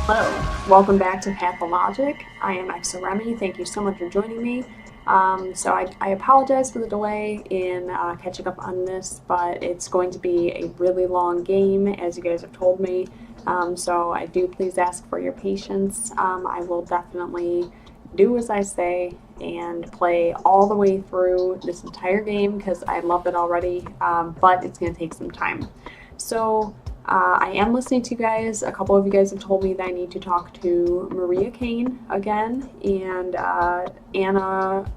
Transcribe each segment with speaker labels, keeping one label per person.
Speaker 1: Hello, welcome back to Pathologic. I am Remy. Thank you so much for joining me. I apologize for the delay in catching up on this, but it's going to be a really long game, as you guys have told me. So I do please ask for your patience. I will definitely do as I say and play all the way through this entire game because I love it already, but it's going to take some time. So I am listening to you guys. A couple of you guys have told me that I need to talk to Maria Kane again and Anna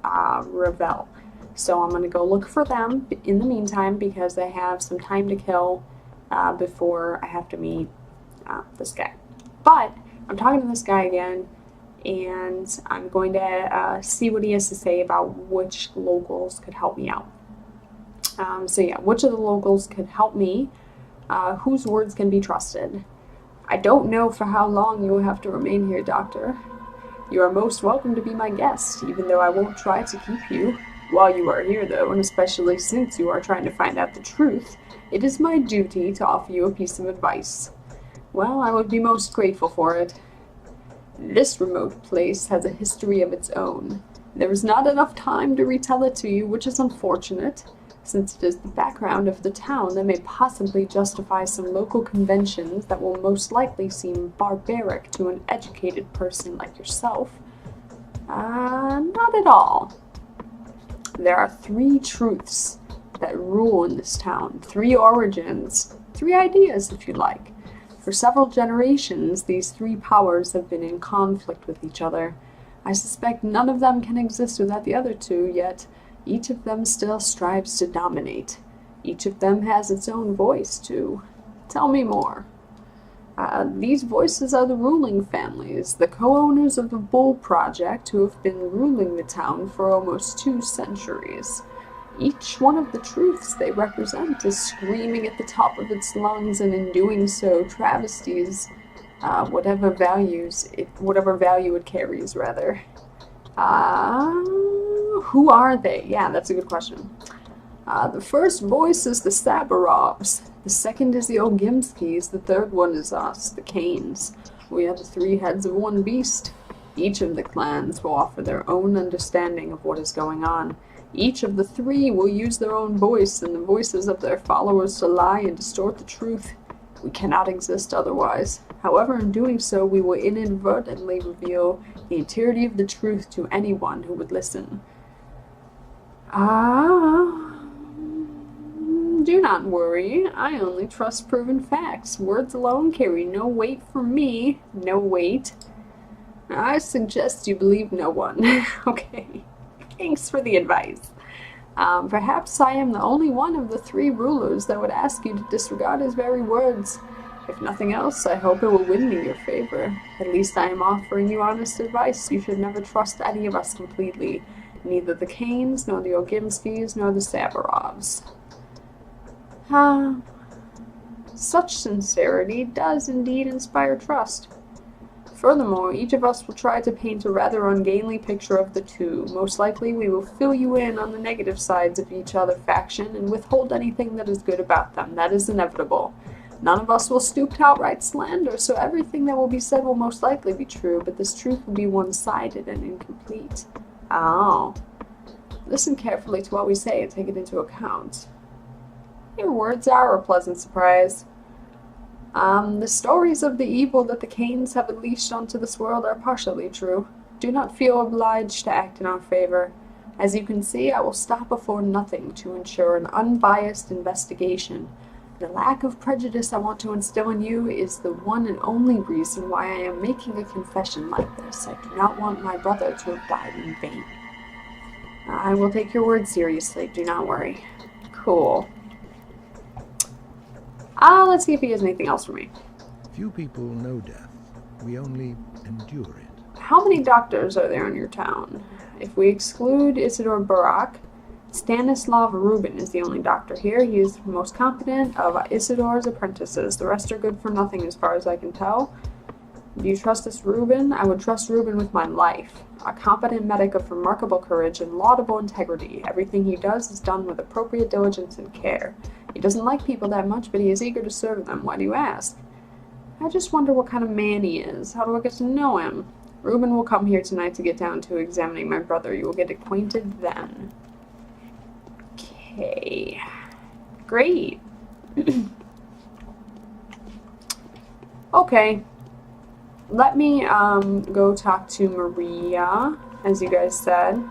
Speaker 1: Ravel. So I'm going to go look for them in the meantime because I have some time to kill before I have to meet this guy. But I'm talking to this guy again, and I'm going to see what he has to say about which locals could help me out. Which of the locals could help me? Whose words can be trusted? I don't know for how long you will have to remain here, Doctor. You are most welcome to be my guest, even though I won't try to keep you. While you are here, though, and especially since you are trying to find out the truth, it is my duty to offer you a piece of advice. Well, I would be most grateful for it. This remote place has a history of its own. There is not enough time to retell it to you, which is unfortunate, since it is the background of the town that may possibly justify some local conventions that will most likely seem barbaric to an educated person like yourself. Not at all. There are 3 truths that rule in this town, 3 origins, 3 ideas if you like. For several generations, these 3 powers have been in conflict with each other. I suspect none of them can exist without the other 2, yet each of them still strives to dominate. Each of them has its own voice, too. Tell me more. These voices are the ruling families, the co-owners of the Bull Project, who have been ruling the town for almost 2 centuries. Each one of the truths they represent is screaming at the top of its lungs, and in doing so travesties whatever value it carries, rather. Who are they? Yeah, that's a good question. The first voice is the Sabarovs. The second is the Ogimskis. The third one is us, the Canes. We are the 3 heads of one beast. Each of the clans will offer their own understanding of what is going on. Each of the 3 will use their own voice and the voices of their followers to lie and distort the truth. We cannot exist otherwise. However, in doing so, we will inadvertently reveal the entirety of the truth to anyone who would listen. Do not worry. I only trust proven facts. Words alone carry no weight for me. No weight. I suggest you believe no one. Okay. Thanks for the advice. Perhaps I am the only one of the 3 rulers that would ask you to disregard his very words. If nothing else, I hope it will win me your favor. At least I am offering you honest advice. You should never trust any of us completely. Neither the Canes, nor the Ogimskis, nor the Sabarovs. Such sincerity does indeed inspire trust. Furthermore, each of us will try to paint a rather ungainly picture of the 2. Most likely, we will fill you in on the negative sides of each other faction and withhold anything that is good about them. That is inevitable. None of us will stoop to outright slander, so everything that will be said will most likely be true, but this truth will be one-sided and incomplete. Oh. Listen carefully to what we say and take it into account. Your words are a pleasant surprise. The stories of the evil that the Canes have unleashed onto this world are partially true. Do not feel obliged to act in our favor. As you can see, I will stop before nothing to ensure an unbiased investigation. The lack of prejudice I want to instill in you is the one and only reason why I am making a confession like this. I do not want my brother to have died in vain. I will take your words seriously, do not worry. Cool. Let's see if he has anything else for me.
Speaker 2: Few people know death. We only endure it.
Speaker 1: How many doctors are there in your town? If we exclude Isidore Barak, Stanislav Ruben is the only doctor here. He is the most competent of Isidore's apprentices. The rest are good for nothing as far as I can tell. Do you trust this Ruben? I would trust Ruben with my life. A competent medic of remarkable courage and laudable integrity. Everything he does is done with appropriate diligence and care. He doesn't like people that much, but he is eager to serve them. Why do you ask? I just wonder what kind of man he is. How do I get to know him? Ruben will come here tonight to get down to examining my brother. You will get acquainted then. Okay. Great. Okay. Let me go talk to Maria, as you guys said.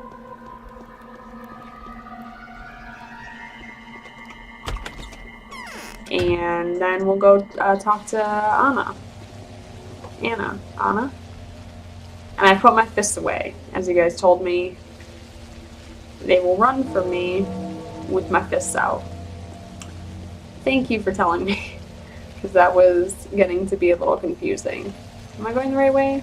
Speaker 1: And then we'll go talk to Anna. Anna. And I put my fists away, as you guys told me. They will run from me with my fists out. Thank you for telling me, because that was getting to be a little confusing. Am I going the right way?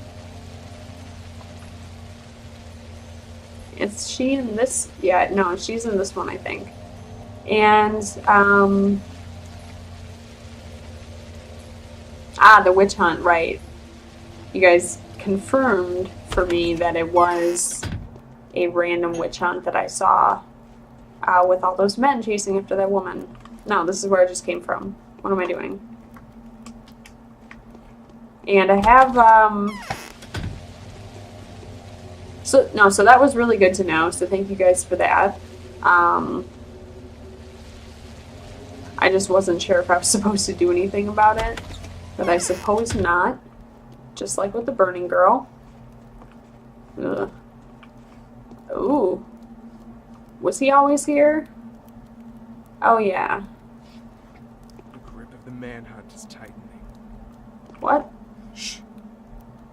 Speaker 1: Is she in this? Yeah, no, she's in this one, I think. And, the witch hunt, right. You guys confirmed for me that it was a random witch hunt that I saw with all those men chasing after that woman. No, this is where I just came from. What am I doing? And I have, so that was really good to know, so thank you guys for that. I just wasn't sure if I was supposed to do anything about it, but I suppose not. Just like with the burning girl. Ugh. Ooh. Was he always here? Oh, yeah.
Speaker 3: The grip of the manhunt is tightening.
Speaker 1: What?
Speaker 3: Shh.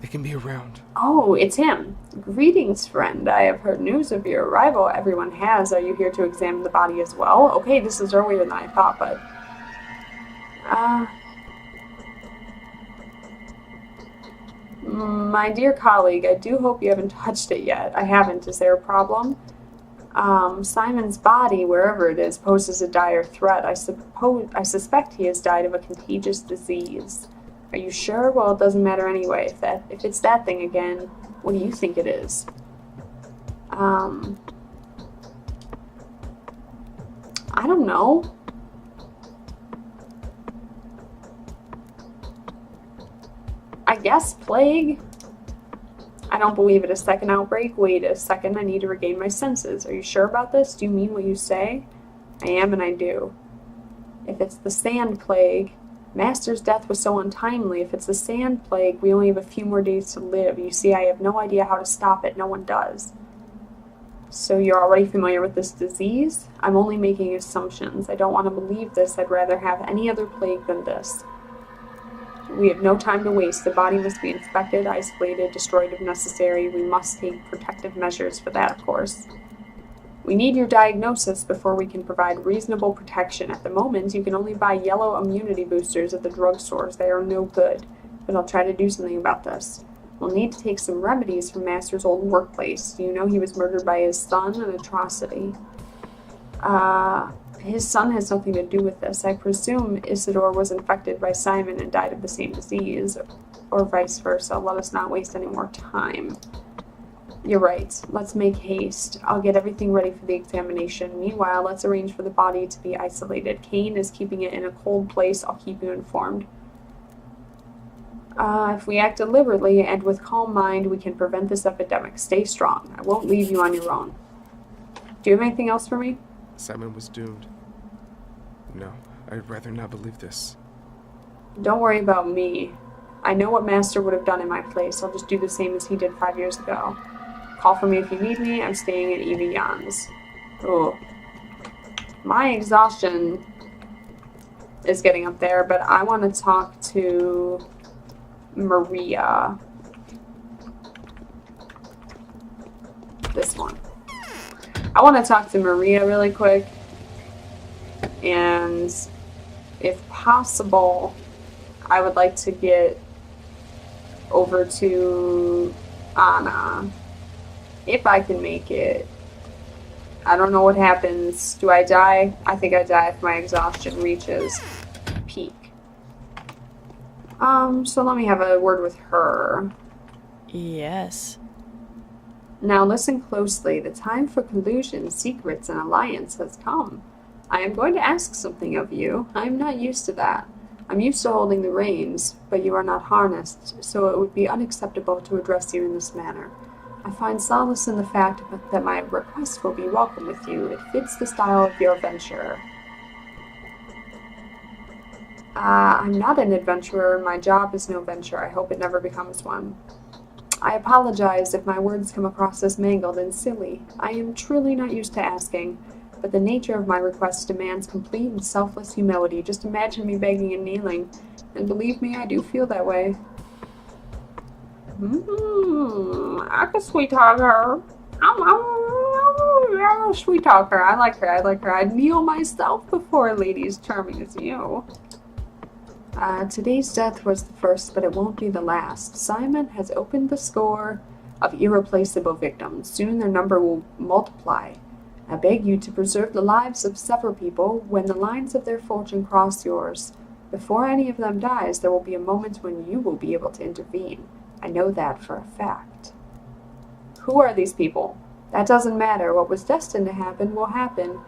Speaker 3: They can be around.
Speaker 1: Oh, it's him. Greetings, friend. I have heard news of your arrival. Everyone has. Are you here to examine the body as well? Okay, this is earlier than I thought, but... My dear colleague, I do hope you haven't touched it yet. I haven't. Is there a problem? Simon's body, wherever it is, poses a dire threat. I suspect he has died of a contagious disease. Are you sure? Well, it doesn't matter anyway. If it's that thing again, what do you think it is? I don't know. I guess plague? I don't believe it. A second outbreak? Wait a second, I need to regain my senses. Are you sure about this? Do you mean what you say? I am and I do. If it's the sand plague, Master's death was so untimely. If it's the sand plague, we only have a few more days to live. You see, I have no idea how to stop it. No one does. So you're already familiar with this disease? I'm only making assumptions. I don't want to believe this. I'd rather have any other plague than this. We have no time to waste. The body must be inspected, isolated, destroyed if necessary. We must take protective measures for that, of course. We need your diagnosis before we can provide reasonable protection. At the moment, you can only buy yellow immunity boosters at the drugstores. They are no good, but I'll try to do something about this. We'll need to take some remedies from Master's old workplace. You know he was murdered by his son, an atrocity. His son has nothing to do with this. I presume Isidore was infected by Simon and died of the same disease, or vice versa. Let us not waste any more time. You're right. Let's make haste. I'll get everything ready for the examination. Meanwhile, let's arrange for the body to be isolated. Kane is keeping it in a cold place. I'll keep you informed. If we act deliberately and with calm mind, we can prevent this epidemic. Stay strong. I won't leave you on your own. Do you have anything else for me?
Speaker 3: Simon was doomed. No, I'd rather not believe this.
Speaker 1: Don't worry about me. I know what Master would have done in my place. I'll just do the same as he did 5 years ago. Call for me if you need me. I'm staying at Evie Jan's. Oh. My exhaustion is getting up there, but I want to talk to Maria. This one. I want to talk to Maria really quick. And if possible, I would like to get over to Anna. If I can make it. I don't know what happens. Do I die? I think I die if my exhaustion reaches peak. So let me have a word with her.
Speaker 4: Yes.
Speaker 1: Now listen closely. The time for collusion, secrets, and alliance has come. I am going to ask something of you. I am not used to that. I'm used to holding the reins, but you are not harnessed, so it would be unacceptable to address you in this manner. I find solace in the fact that my request will be welcome with you. It fits the style of your venture. I'm not an adventurer, and my job is no venture. I hope it never becomes one. I apologize if my words come across as mangled and silly. I am truly not used to asking, but the nature of my request demands complete and selfless humility. Just imagine me begging and kneeling, and believe me, I do feel that way. I can sweet talk her. I'm a sweet talker. I like her. I'd kneel myself before a lady as charming as you. Today's death was the first, but it won't be the last. Simon has opened the score of irreplaceable victims. Soon their number will multiply. I beg you to preserve the lives of several people when the lines of their fortune cross yours. Before any of them dies, there will be a moment when you will be able to intervene. I know that for a fact. Who are these people? That doesn't matter. What was destined to happen will happen.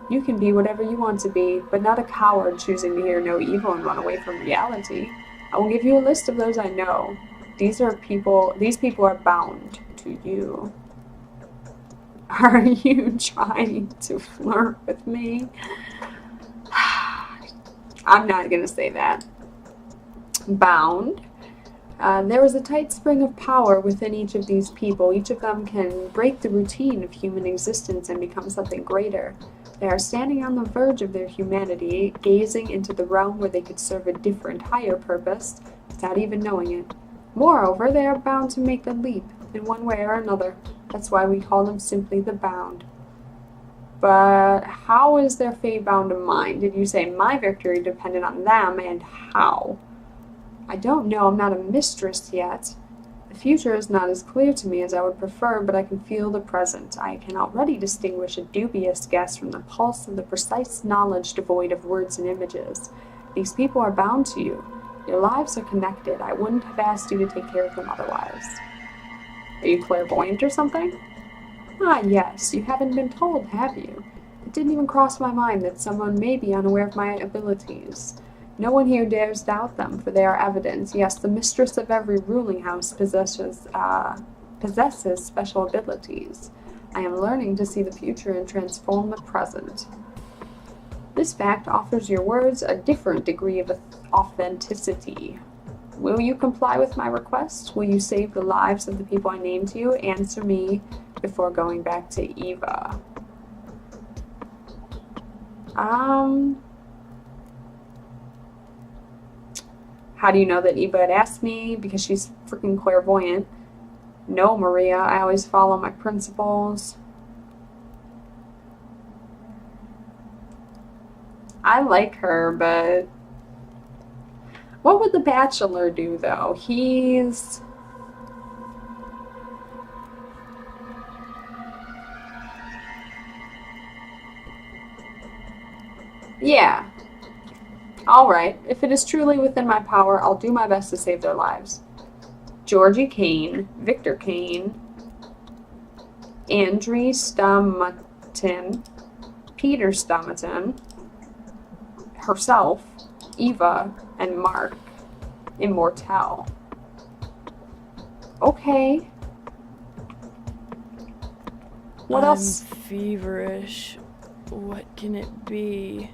Speaker 1: You can be whatever you want to be, but not a coward choosing to hear no evil and run away from reality. I will give you a list of those I know. These people are bound to you. Are you trying to flirt with me? I'm not gonna say that. Bound. There is a tight spring of power within each of these people. Each of them can break the routine of human existence and become something greater. They are standing on the verge of their humanity, gazing into the realm where they could serve a different, higher purpose, without even knowing it. Moreover, they are bound to make the leap, in one way or another. That's why we call them simply the bound. But how is their fate bound to mine? Did you say my victory depended on them, and how? I don't know. I'm not a mistress yet. The future is not as clear to me as I would prefer, but I can feel the present. I can already distinguish a dubious guess from the pulse of the precise knowledge devoid of words and images. These people are bound to you. Your lives are connected. I wouldn't have asked you to take care of them otherwise. Are you clairvoyant or something? Ah, yes. You haven't been told, have you? It didn't even cross my mind that someone may be unaware of my abilities. No one here dares doubt them, for they are evident. Yes, the mistress of every ruling house possesses special abilities. I am learning to see the future and transform the present. This fact offers your words a different degree of authenticity. Will you comply with my request? Will you save the lives of the people I named to you? Answer me before going back to Eva. How do you know that Eva had asked me? Because she's freaking clairvoyant. No, Maria, I always follow my principles. I like her, but what would the Bachelor do, though? He's... Yeah. Alright, if it is truly within my power, I'll do my best to save their lives. Georgie Kane, Victor Kane, Andrei Stomatin, Peter Stomatin, herself, Eva, and Mark, Immortal. Okay. What else?
Speaker 4: I'm feverish. What can it be?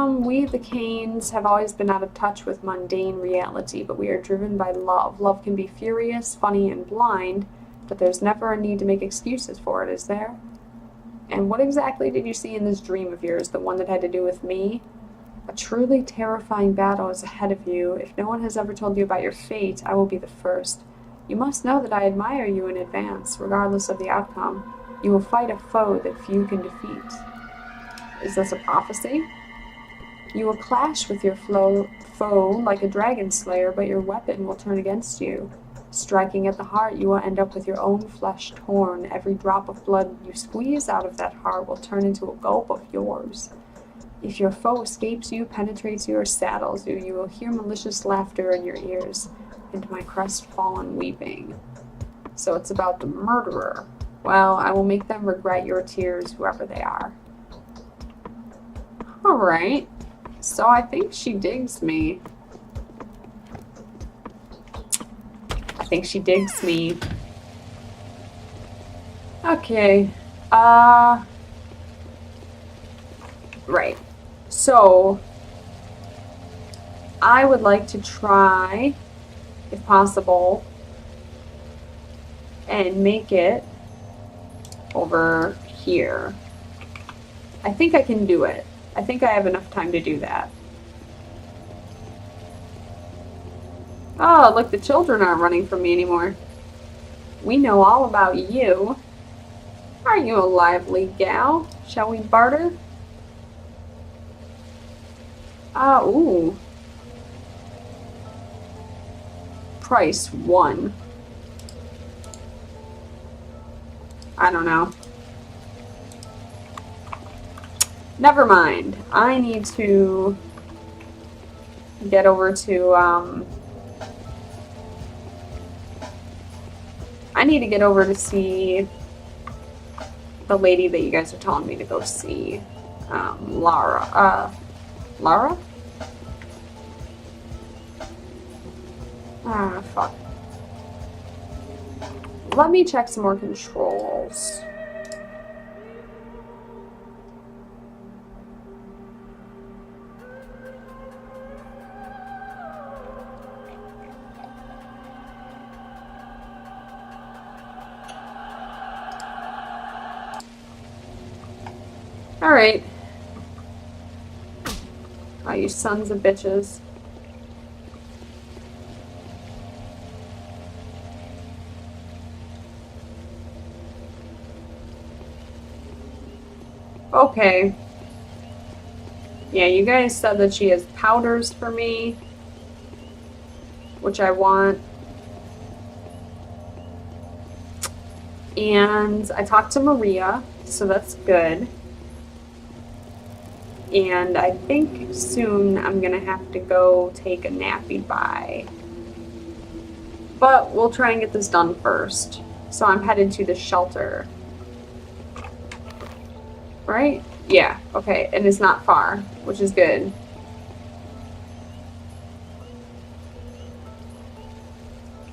Speaker 1: We, the Canes, have always been out of touch with mundane reality, but we are driven by love. Love can be furious, funny, and blind, but there's never a need to make excuses for it, is there? And what exactly did you see in this dream of yours, the one that had to do with me? A truly terrifying battle is ahead of you. If no one has ever told you about your fate, I will be the first. You must know that I admire you in advance, regardless of the outcome. You will fight a foe that few can defeat. Is this a prophecy? You will clash with your foe like a dragon slayer, but your weapon will turn against you. Striking at the heart, you will end up with your own flesh torn. Every drop of blood you squeeze out of that heart will turn into a gulp of yours. If your foe escapes you, penetrates you, or saddles you, you will hear malicious laughter in your ears, and my crestfallen weeping. So it's about the murderer. Well, I will make them regret your tears, whoever they are. Alright. So I think she digs me. I think she digs me. Okay. Right. So I would like to try, if possible, and make it over here. I think I can do it. I think I have enough time to do that. Oh, look, the children aren't running from me anymore. We know all about you. Aren't you a lively gal? Shall we barter? Ooh. Price 1. I don't know. Never mind. I need to get over to, I need to get over to see the lady that you guys are telling me to go see. Lara. Lara? Ah, fuck. Let me check some more controls. Alright. Oh, you sons of bitches. Okay. Yeah, you guys said that she has powders for me, which I want. And I talked to Maria, so that's good. And I think soon I'm gonna have to go take a nappy bye. But we'll try and get this done first. So I'm headed to the shelter. Right? Yeah, okay, and it's not far, which is good.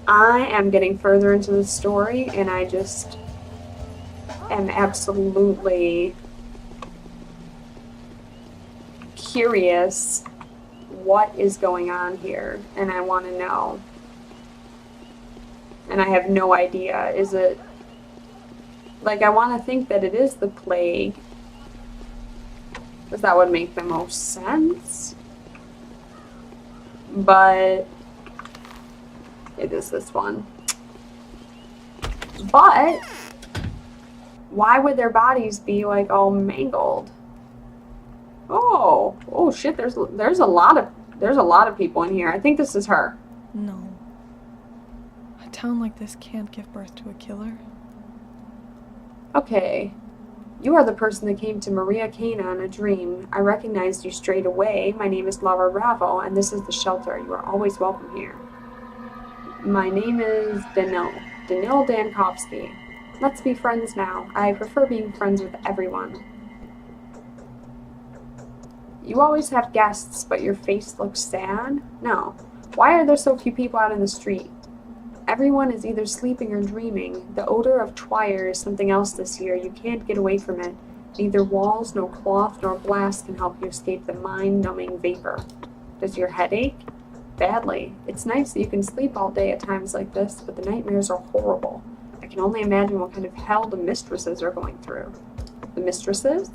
Speaker 1: I am getting further into the story, and I just am absolutely curious what is going on here, and I want to know. And I have no idea. Is it... Like, I want to think that it is the plague, because that would make the most sense. But it is this one. But why would their bodies be like all mangled? Oh shit, there's a lot of people in here. I think this is her.
Speaker 4: No. A town like this can't give birth to a killer.
Speaker 1: Okay. You are the person that came to Maria Cana in a dream. I recognized you straight away. My name is Laura Ravo, and this is the shelter. You are always welcome here. My name is Danil Dankovsky. Let's be friends now. I prefer being friends with everyone. You always have guests, but your face looks sad? No. Why are there so few people out in the street? Everyone is either sleeping or dreaming. The odor of twire is something else this year. You can't get away from it. Neither walls, nor cloth, nor glass can help you escape the mind-numbing vapor. Does your head ache? Badly. It's nice that you can sleep all day at times like this, but the nightmares are horrible. I can only imagine what kind of hell the mistresses are going through. The mistresses?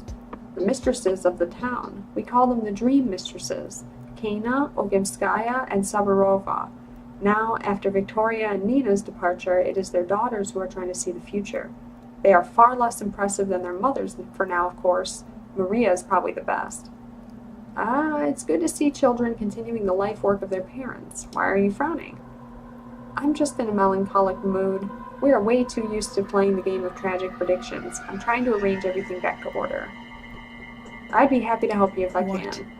Speaker 1: The mistresses of the town. We call them the dream mistresses. Kana, Ogimskaya, and Sabarova. Now, after Victoria and Nina's departure, it is their daughters who are trying to see the future. They are far less impressive than their mothers for now, of course. Maria is probably the best. It's good to see children continuing the life work of their parents. Why are you frowning? I'm just in a melancholic mood. We are way too used to playing the game of tragic predictions. I'm trying to arrange everything back to order. I'd be happy to help you if I can.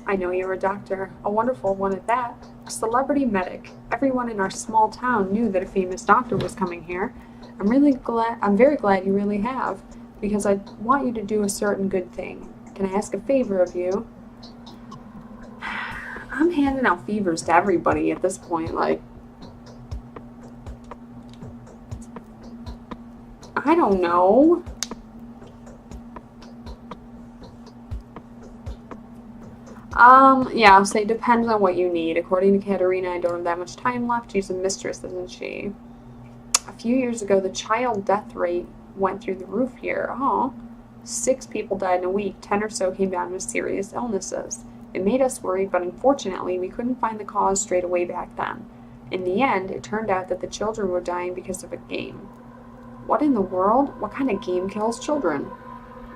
Speaker 1: I know you're a doctor, a wonderful one at that. A celebrity medic. Everyone in our small town knew that a famous doctor was coming here. I'm very glad you really have, because I want you to do a certain good thing. Can I ask a favor of you? I'm handing out fevers to everybody at this point, like... I don't know. Yeah, I'll say depends on what you need. According to Katerina, I don't have that much time left. She's a mistress, isn't she? A few years ago, the child death rate went through the roof here. Oh, 6 people died in a week. 10 or so came down with serious illnesses. It made us worried, but unfortunately, we couldn't find the cause straight away back then. In the end, it turned out that the children were dying because of a game. What in the world? What kind of game kills children?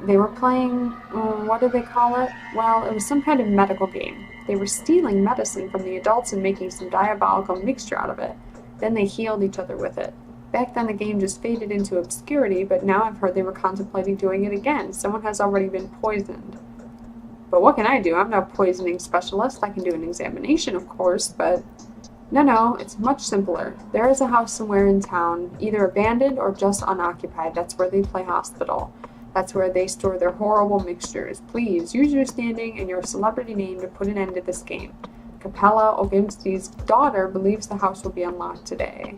Speaker 1: They were playing, what do they call it? Well, it was some kind of medical game. They were stealing medicine from the adults and making some diabolical mixture out of it. Then they healed each other with it. Back then the game just faded into obscurity, but now I've heard they were contemplating doing it again. Someone has already been poisoned. But what can I do? I'm no poisoning specialist. I can do an examination, of course, but... No, it's much simpler. There is a house somewhere in town, either abandoned or just unoccupied. That's where they play hospital. That's where they store their horrible mixtures. Please, use your standing and your celebrity name to put an end to this game. Capella Ogimski's daughter believes the house will be unlocked today.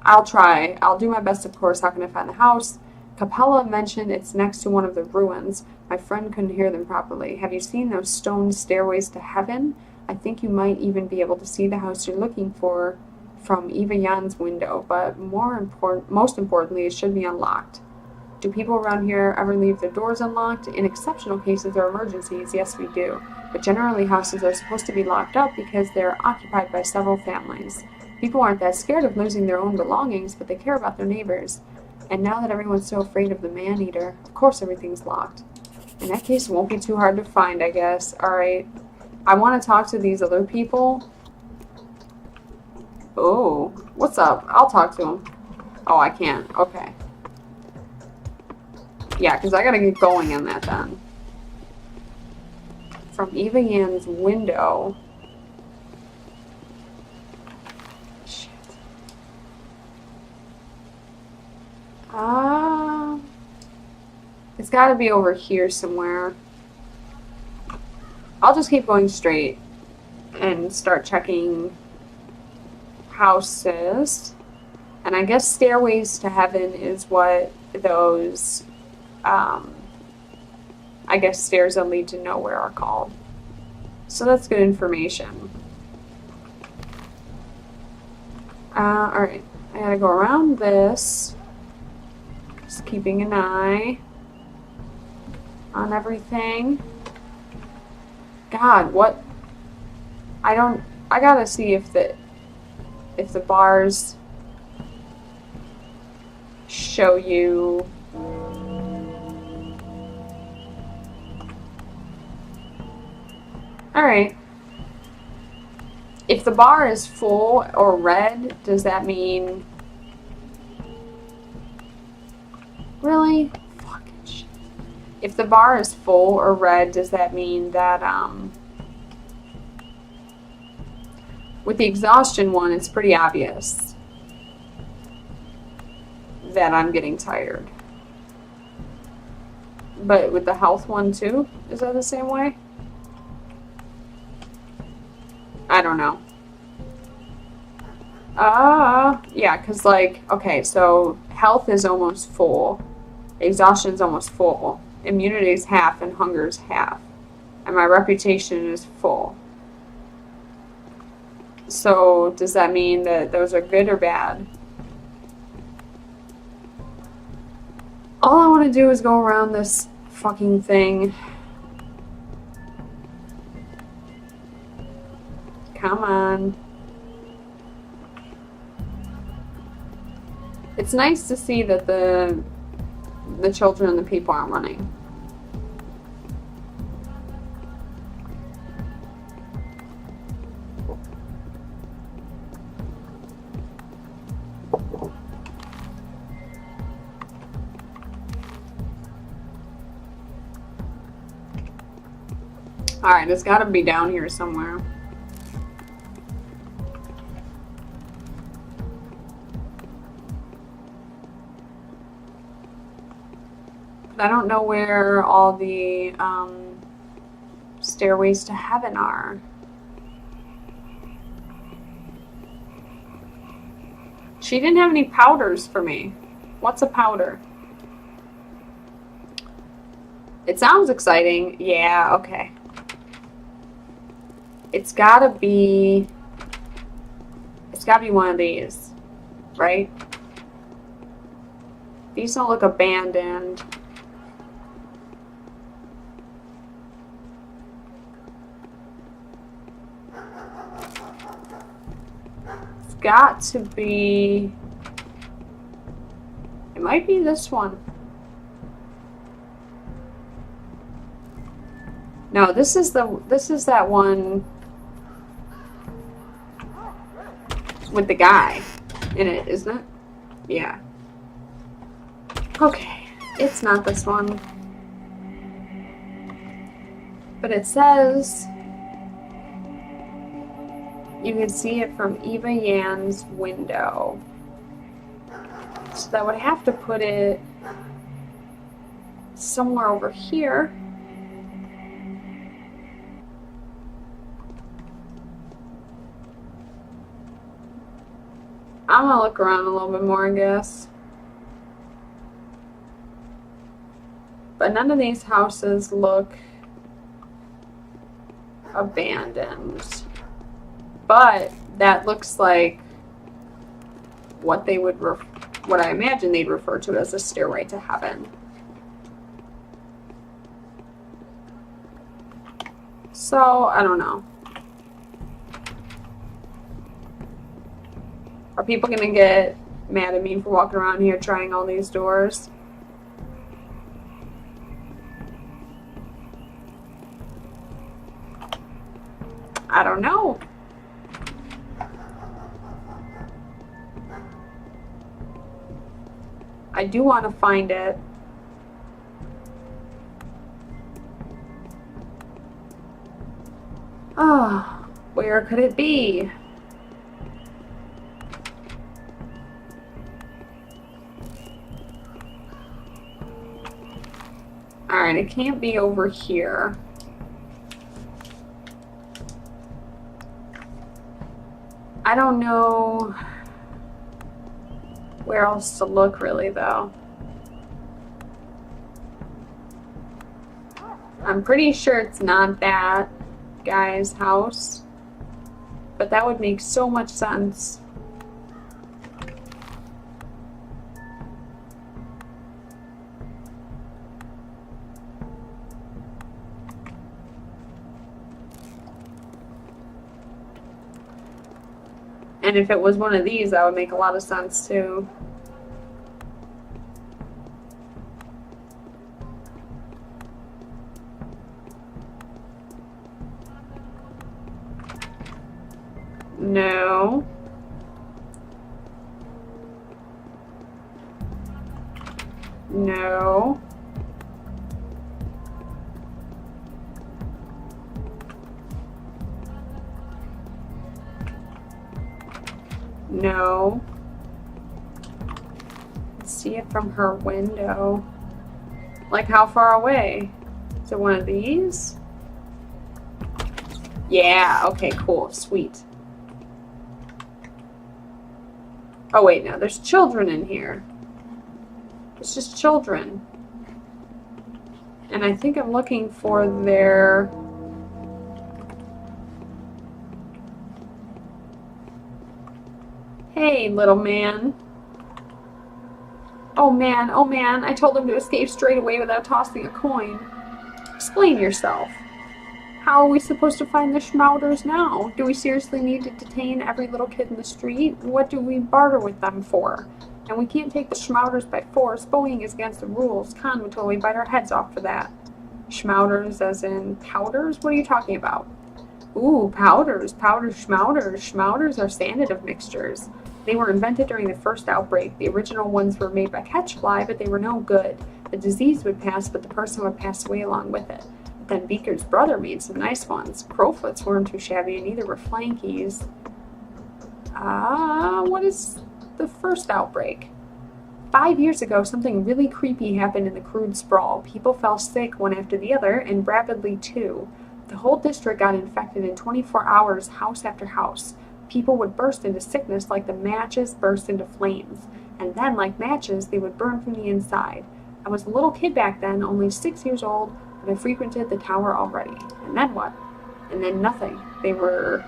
Speaker 1: I'll try. I'll do my best, of course. How can I find the house? Capella mentioned it's next to one of the ruins. My friend couldn't hear them properly. Have you seen those stone stairways to heaven? I think you might even be able to see the house you're looking for from Eva Jan's window, but most importantly, it should be unlocked. Do people around here ever leave their doors unlocked? In exceptional cases or emergencies, yes, we do. But generally, houses are supposed to be locked up because they're occupied by several families. People aren't that scared of losing their own belongings, but they care about their neighbors. And now that everyone's so afraid of the man-eater, of course everything's locked. In that case, it won't be too hard to find, I guess. Alright. I want to talk to these other people. Oh, what's up? I'll talk to them. Oh, I can't. Okay. Yeah, because I gotta get going on that then. From Eva Yan's window. Shit. It's gotta be over here somewhere. I'll just keep going straight and start checking houses. And I guess stairways to heaven is what those, I guess stairs that lead to nowhere are called. So that's good information. Alright. I gotta go around this. Just keeping an eye on everything. God, what? I gotta see if the bars show you. Alright. If the bar is full or red, does that mean... Really? Fucking shit. If the bar is full or red, does that mean that, with the exhaustion one, it's pretty obvious that I'm getting tired. But with the health one too, is that the same way? I don't know. Yeah, because like, okay, so health is almost full. Exhaustion's almost full. Immunity is half and hunger's half. And my reputation is full. So, does that mean that those are good or bad? All I want to do is go around this fucking thing. Come on. It's nice to see that the children and the people aren't running. Alright, it's gotta be down here somewhere. I don't know where all the stairways to heaven are. She didn't have any powders for me. What's a powder? It sounds exciting. Yeah, okay. It's gotta be one of these, right? These don't look abandoned. It's got to be... It might be this one. No, this is that one with the guy in it, isn't it? Yeah. Okay, it's not this one. But it says you can see it from Eva Yan's window. So that would have to put it somewhere over here. I'm gonna look around a little bit more, I guess. But none of these houses look abandoned. But that looks like what they would what I imagine they'd refer to as a stairway to heaven. So, I don't know. Are people gonna get mad at me for walking around here trying all these doors? I don't know. I do want to find it. Oh, where could it be? Alright, it can't be over here. I don't know where else to look really though. I'm pretty sure it's not that guy's house, but that would make so much sense. And if it was one of these, that would make a lot of sense too. No. No. No. See it from her window. Like how far away? Is it one of these? Yeah, okay, cool, sweet. Oh wait, no, there's children in here. It's just children. And I think I'm looking for their... Hey, little man. Oh man, I told him to escape straight away without tossing a coin. Explain yourself. How are we supposed to find the SHMOWDERS now? Do we seriously need to detain every little kid in the street? What do we barter with them for? And we can't take the SHMOWDERS by force. Bullying is against the rules. Khan would totally bite our heads off for that. SHMOWDERS as in powders? What are you talking about? Ooh, powders, SHMOWDERS. SHMOWDERS are sanative mixtures. They were invented during the first outbreak. The original ones were made by Catchfly, but they were no good. The disease would pass, but the person would pass away along with it. Then Beaker's brother made some nice ones. Crowfoots weren't too shabby, and neither were Flankies. What is the first outbreak? 5 years ago, something really creepy happened in the crude sprawl. People fell sick one after the other, and rapidly too. The whole district got infected in 24 hours, house after house. People would burst into sickness like the matches burst into flames. And then, like matches, they would burn from the inside. I was a little kid back then, only 6 years old, but I frequented the tower already. And then what? And then nothing. There were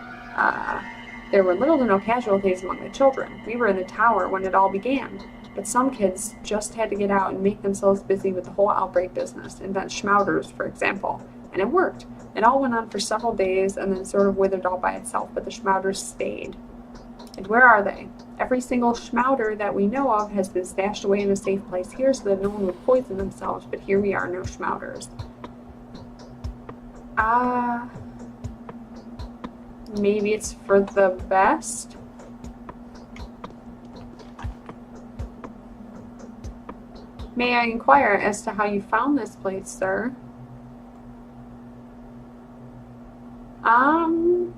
Speaker 1: little to no casualties among the children. We were in the tower when it all began. But some kids just had to get out and make themselves busy with the whole outbreak business, invent SHMOWDERS, for example. And it worked. It all went on for several days and then sort of withered all by itself, but the SHMOWDERS stayed. And where are they? Every single SHMOWDER that we know of has been stashed away in a safe place here so that no one would poison themselves, but here we are, no SHMOWDERS. Maybe it's for the best? May I inquire as to how you found this place, sir?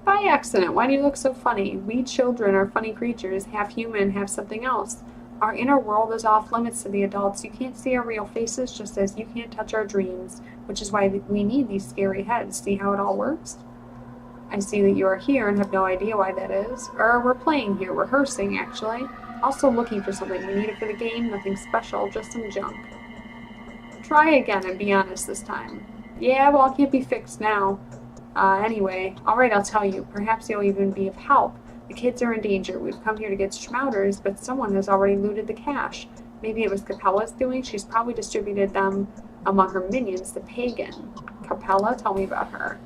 Speaker 1: By accident. Why do you look so funny? We children are funny creatures, half human, half something else. Our inner world is off limits to the adults. You can't see our real faces, just as you can't touch our dreams, which is why we need these scary heads. See how it all works? I see that you are here and have no idea why that is. Or we're playing here, rehearsing, actually. Also looking for something. We need it for the game, nothing special, just some junk. Try again and be honest this time. Yeah, well, it can't be fixed now. Anyway, alright, I'll tell you. Perhaps you'll even be of help. The kids are in danger. We've come here to get SHMOWDERS, but someone has already looted the cash. Maybe it was Capella's doing. She's probably distributed them among her minions, the pagan. Capella? Tell me about her.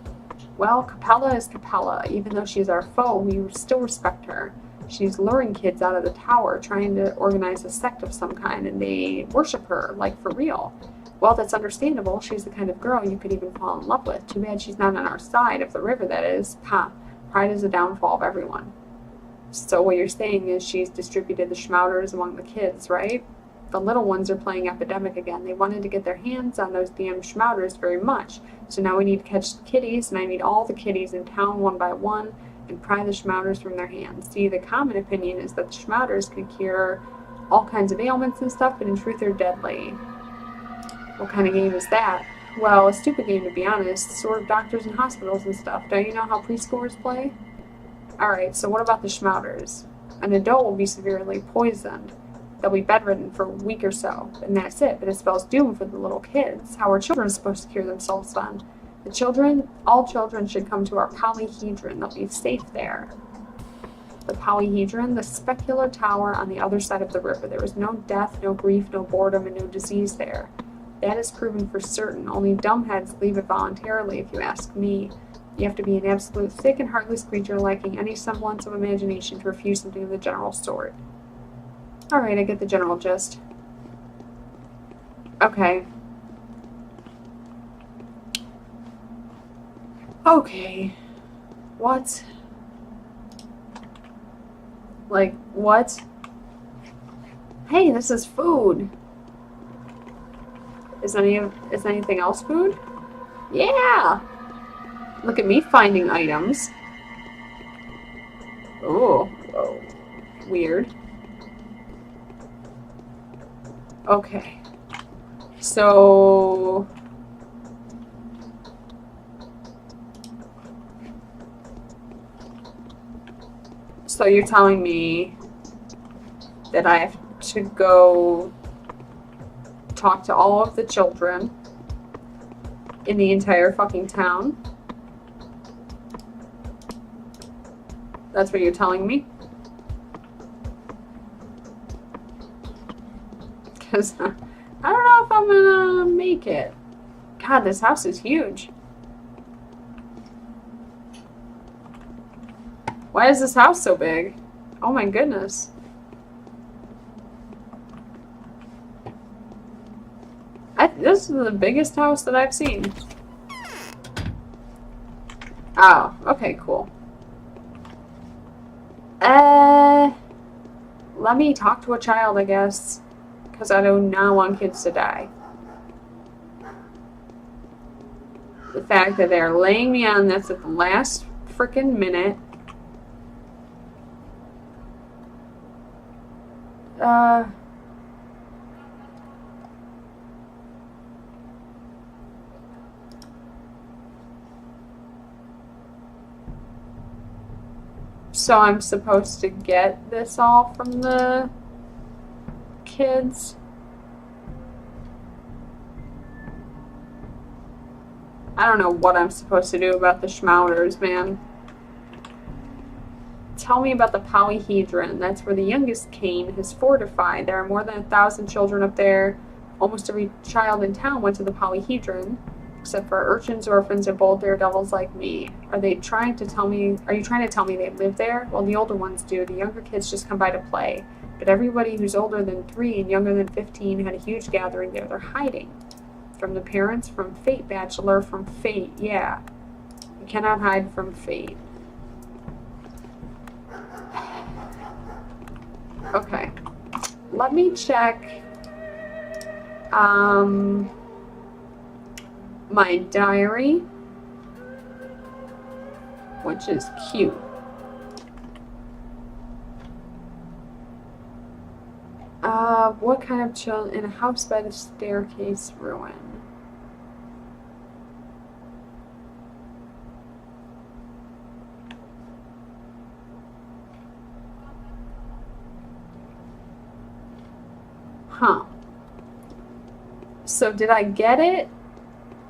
Speaker 1: Well, Capella is Capella. Even though she's our foe, we still respect her. She's luring kids out of the tower, trying to organize a sect of some kind, and they worship her, like for real. Well, that's understandable. She's the kind of girl you could even fall in love with. Too bad she's not on our side of the river, that is. Ha! Pride is the downfall of everyone. So what you're saying is she's distributed the SHMOWDERS among the kids, right? The little ones are playing epidemic again. They wanted to get their hands on those damn SHMOWDERS very much. So now we need to catch the kitties, and I need all the kitties in town one by one and pry the SHMOWDERS from their hands. See, the common opinion is that the SHMOWDERS can cure all kinds of ailments and stuff, but in truth they're deadly. What kind of game is that? Well, a stupid game, to be honest. Sort of doctors and hospitals and stuff. Don't you know how preschoolers play? Alright, so what about the SHMOWDERS? An adult will be severely poisoned. They'll be bedridden for a week or so, and that's it. But it spells doom for the little kids. How are children supposed to cure themselves then? All children should come to our Polyhedron. They'll be safe there. The Polyhedron, the specular tower on the other side of the river. There is no death, no grief, no boredom, and no disease there. That is proven for certain. Only dumbheads leave it voluntarily, if you ask me. You have to be an absolute thick and heartless creature lacking any semblance of imagination to refuse something of the general sort. Alright, I get the general gist. Okay. Okay. What? Like, what? Hey, this is food. Is anything else food? Yeah! Look at me finding items. Oh, whoa. Weird. Okay. So... So you're telling me that I have to go talk to all of the children in the entire fucking town? That's what you're telling me? Because I don't know if I'm gonna make it. God, this house is huge. Why is this house so big? Oh my goodness. This is the biggest house that I've seen. Oh, okay, cool. Let me talk to a child, I guess. Because I do not want kids to die. The fact that they're laying me on this at the last frickin' minute. So I'm supposed to get this all from the kids? I don't know what I'm supposed to do about the SHMOWDERS, man. Tell me about the Polyhedron. That's where the youngest Cain has fortified. There are more than 1,000 children up there. Almost every child in town went to the Polyhedron, except for urchins, orphans, and bold daredevils like me. Are you trying to tell me they live there? Well, the older ones do. The younger kids just come by to play. But everybody who's older than 3 and younger than 15 had a huge gathering there. They're hiding. From the parents, from fate, bachelor, from fate. Yeah. You cannot hide from fate. Okay. Let me check my diary, which is cute. What kind of children in a house by the staircase ruin? Huh. So did I get it?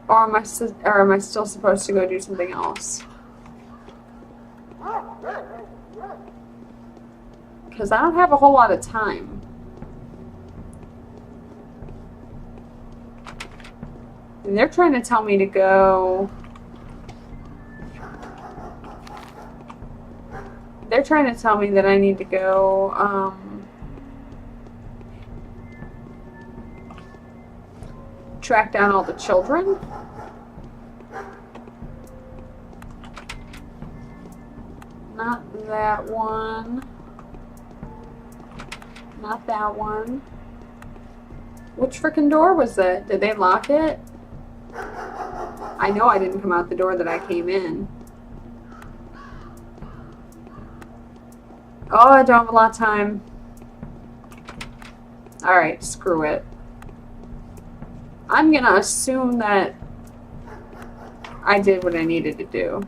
Speaker 1: Or am I still supposed to go do something else? Because I don't have a whole lot of time. And they're trying to tell me to go... They're trying to tell me that I need to go, track down all the children. Not that one. Not that one. Which frickin' door was it? Did they lock it? I know I didn't come out the door that I came in. Oh, I don't have a lot of time. Alright, screw it. I'm gonna assume that I did what I needed to do.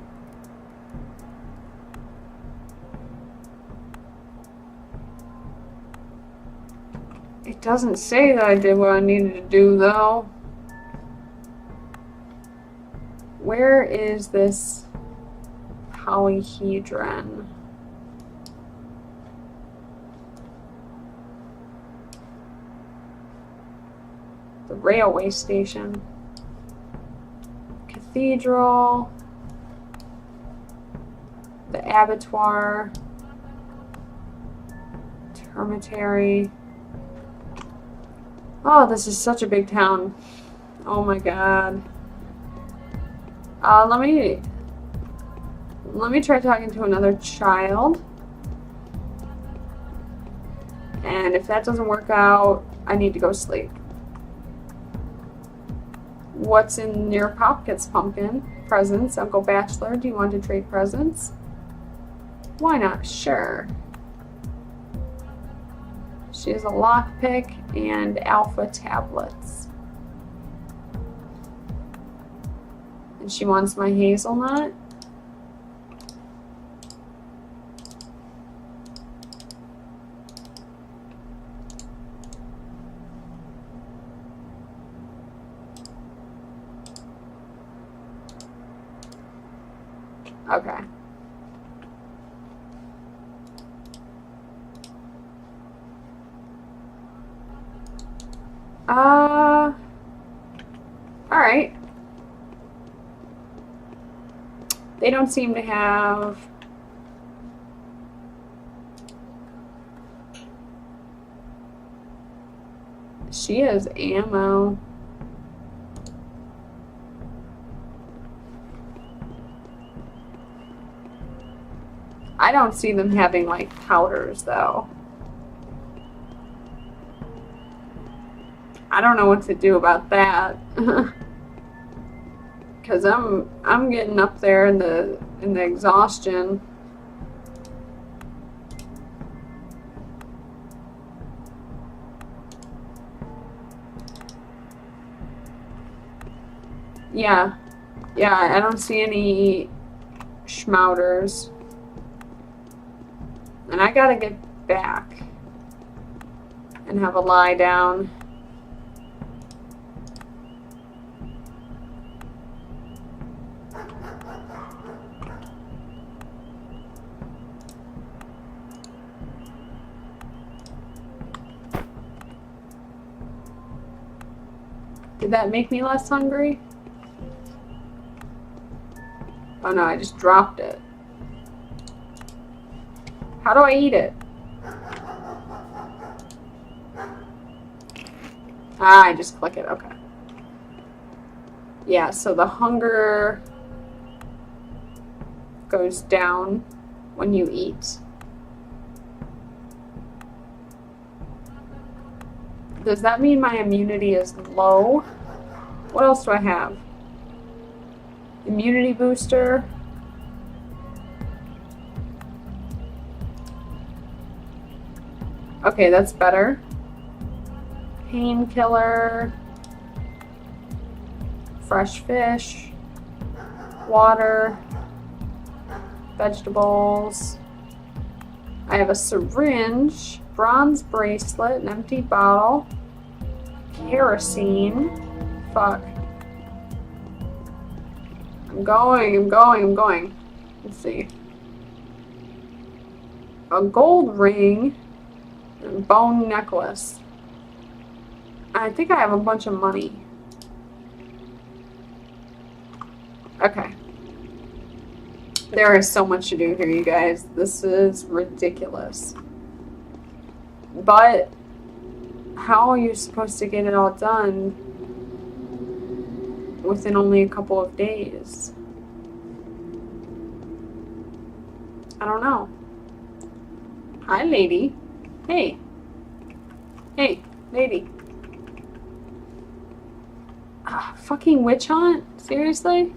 Speaker 1: It doesn't say that I did what I needed to do, though. Where is this Polyhedron? The railway station. Cathedral. The abattoir. Termitary. Oh, this is such a big town. Oh my god. Let me try talking to another child. And if that doesn't work out, I need to go sleep. What's in your pockets, pumpkin? Presents. Uncle Bachelor, do you want to trade presents? Why not? Sure. She has a lockpick and alpha tablets. And she wants my hazelnut. Okay. Alright. They don't seem to have... She has ammo. I don't see them having, like, powders, though. I don't know what to do about that. Cause I'm getting up there in the exhaustion. Yeah. Yeah, I don't see any SHMOWDERS. And I gotta get back and have a lie down. Did that make me less hungry? Oh no, I just dropped it. How do I eat it? Ah, I just click it, okay. Yeah, so the hunger goes down when you eat. Does that mean my immunity is low? What else do I have? Immunity booster. Okay, that's better. Painkiller. Fresh fish. Water. Vegetables. I have a syringe. Bronze bracelet. An empty bottle. Kerosene. Fuck. I'm going. Let's see. A gold ring. And bone necklace. I think I have a bunch of money. Okay. There is so much to do here, you guys. This is ridiculous. But how are you supposed to get it all done within only a couple of days? I don't know. Hi, lady. Hey. Hey, lady. Ah, fucking witch hunt? Seriously?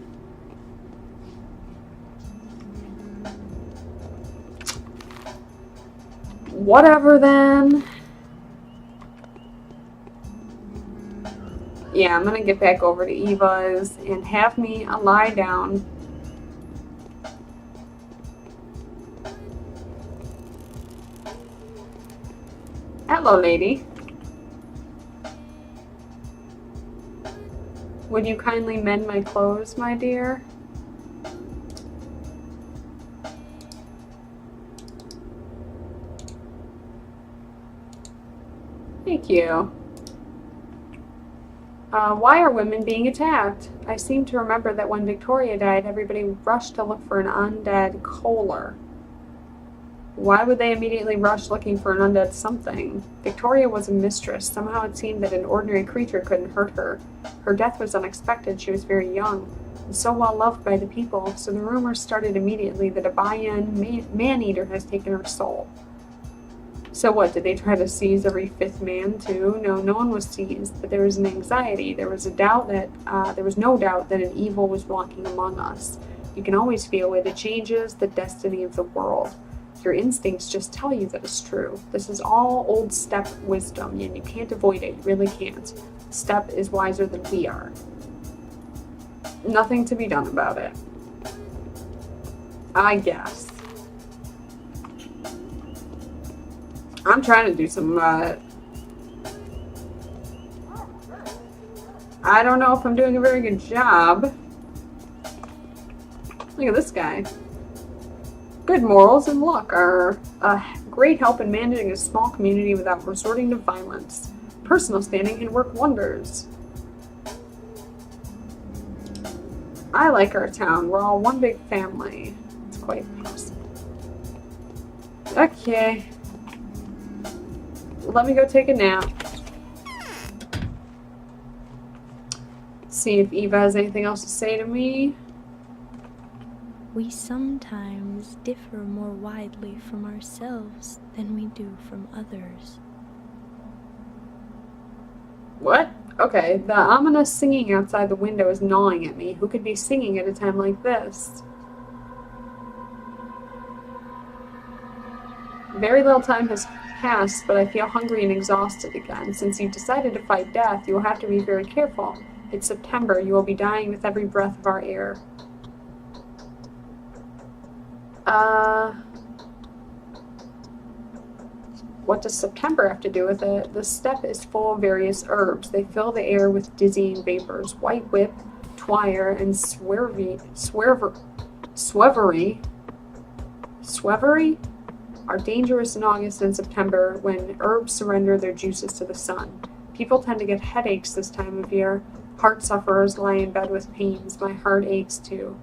Speaker 1: Whatever then. Yeah, I'm gonna get back over to Eva's and have me a lie down. Hello, lady. Would you kindly mend my clothes, my dear? Thank you. Why are women being attacked? I seem to remember that when Victoria died, everybody rushed to look for an undead Kohler. Why would they immediately rush looking for an undead something? Victoria was a mistress. Somehow it seemed that an ordinary creature couldn't hurt her. Her death was unexpected. She was very young and so well loved by the people, so the rumors started immediately that a Bayan man-eater has taken her soul. So what, did they try to seize every fifth man too? No, no one was seized, but there was an anxiety. There was no doubt that an evil was walking among us. You can always feel it. It changes the destiny of the world. Your instincts just tell you that it's true. This is all old steppe wisdom, and you can't avoid it. You really can't. Steppe is wiser than we are. Nothing to be done about it. I guess. I'm trying to do some, I don't know if I'm doing a very good job. Look at this guy. Good morals and luck are a great help in managing a small community without resorting to violence. Personal standing can work wonders. I like our town. We're all one big family. It's quite awesome. Okay. Let me go take a nap. See if Eva has anything else to say to me.
Speaker 5: We sometimes differ more widely from ourselves than we do from others.
Speaker 1: What? Okay, the ominous singing outside the window is gnawing at me. Who could be singing at a time like this? Very little time has passed, but I feel hungry and exhausted again. Since you've decided to fight death, you will have to be very careful. It's September. You will be dying with every breath of our air. What does September have to do with it? The steppe is full of various herbs. They fill the air with dizzying vapors. White whip, twire, and swevery are dangerous in August and September when herbs surrender their juices to the sun. People tend to get headaches this time of year. Heart sufferers lie in bed with pains. My heart aches too.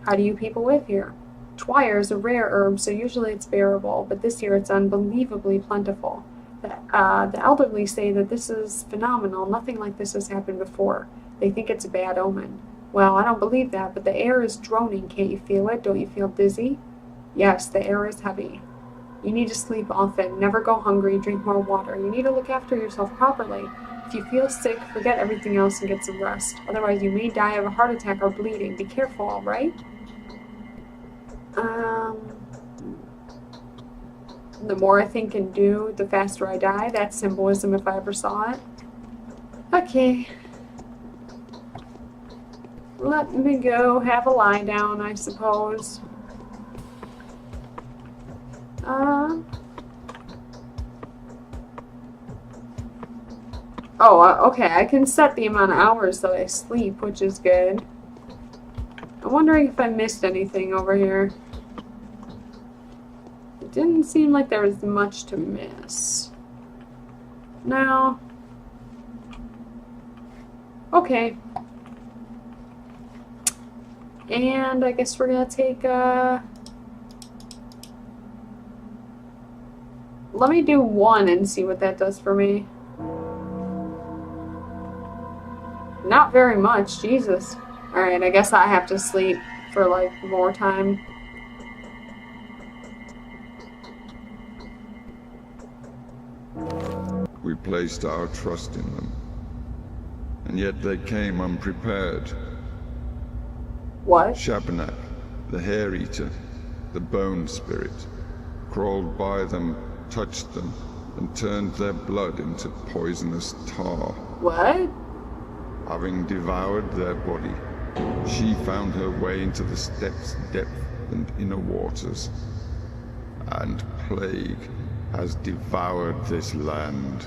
Speaker 1: How do you people live here? Twire is a rare herb, so usually it's bearable, but this year it's unbelievably plentiful. The elderly say that this is phenomenal. Nothing like this has happened before. They think it's a bad omen. Well, I don't believe that, but the air is droning. Can't you feel it? Don't you feel dizzy? Yes, the air is heavy. You need to sleep often. Never go hungry. Drink more water. You need to look after yourself properly. If you feel sick, forget everything else and get some rest. Otherwise, you may die of a heart attack or bleeding. Be careful, all right? The more I think and do, the faster I die. That's symbolism if I ever saw it. Okay. Let me go have a lie down, I suppose. Okay, I can set the amount of hours that I sleep, which is good. I'm wondering if I missed anything over here. It didn't seem like there was much to miss. No. Okay. And I guess we're gonna take let me do 1 and see what that does for me. Not very much, Jesus. Alright, I guess I have to sleep for like more time.
Speaker 6: We placed our trust in them, and yet they came unprepared.
Speaker 1: What?
Speaker 6: Shabnak, the hair-eater, the bone spirit, crawled by them, touched them, and turned their blood into poisonous tar.
Speaker 1: What?
Speaker 6: Having devoured their body, she found her way into the steppe's depth and inner waters, and plague has devoured this land.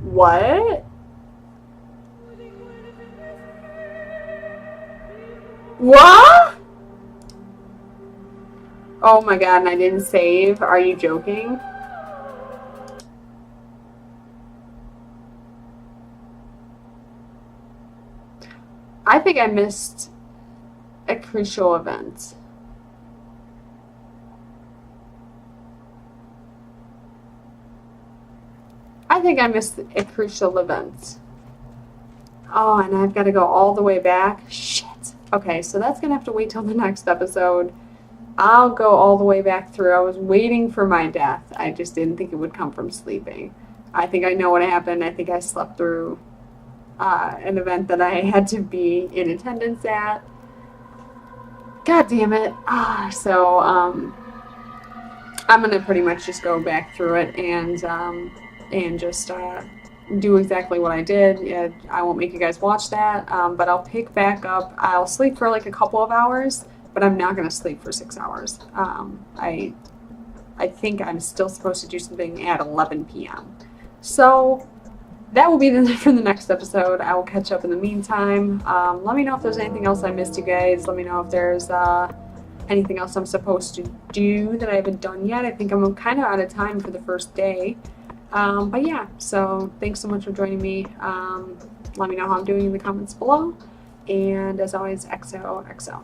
Speaker 1: What? What? Oh my god, and I didn't save? Are you joking? I think I missed a crucial event. I think I missed a crucial event. Oh, and I've got to go all the way back? Shit. Okay, so that's going to have to wait till the next episode. I'll go all the way back through. I was waiting for my death. I just didn't think it would come from sleeping. I think I know what happened. I think I slept through an event that I had to be in attendance at. God damn it. So I'm going to pretty much just go back through it and just do exactly what I did. I won't make you guys watch that, but I'll pick back up. I'll sleep for like a couple of hours, but I'm not going to sleep for 6 hours. I think I'm still supposed to do something at 11 p.m. So that will be for the next episode. I will catch up in the meantime. Let me know if there's anything else I missed, you guys. Let me know if there's anything else I'm supposed to do that I haven't done yet. I think I'm kind of out of time for the first day. But yeah, so thanks so much for joining me. Let me know how I'm doing in the comments below. And as always, XOXO.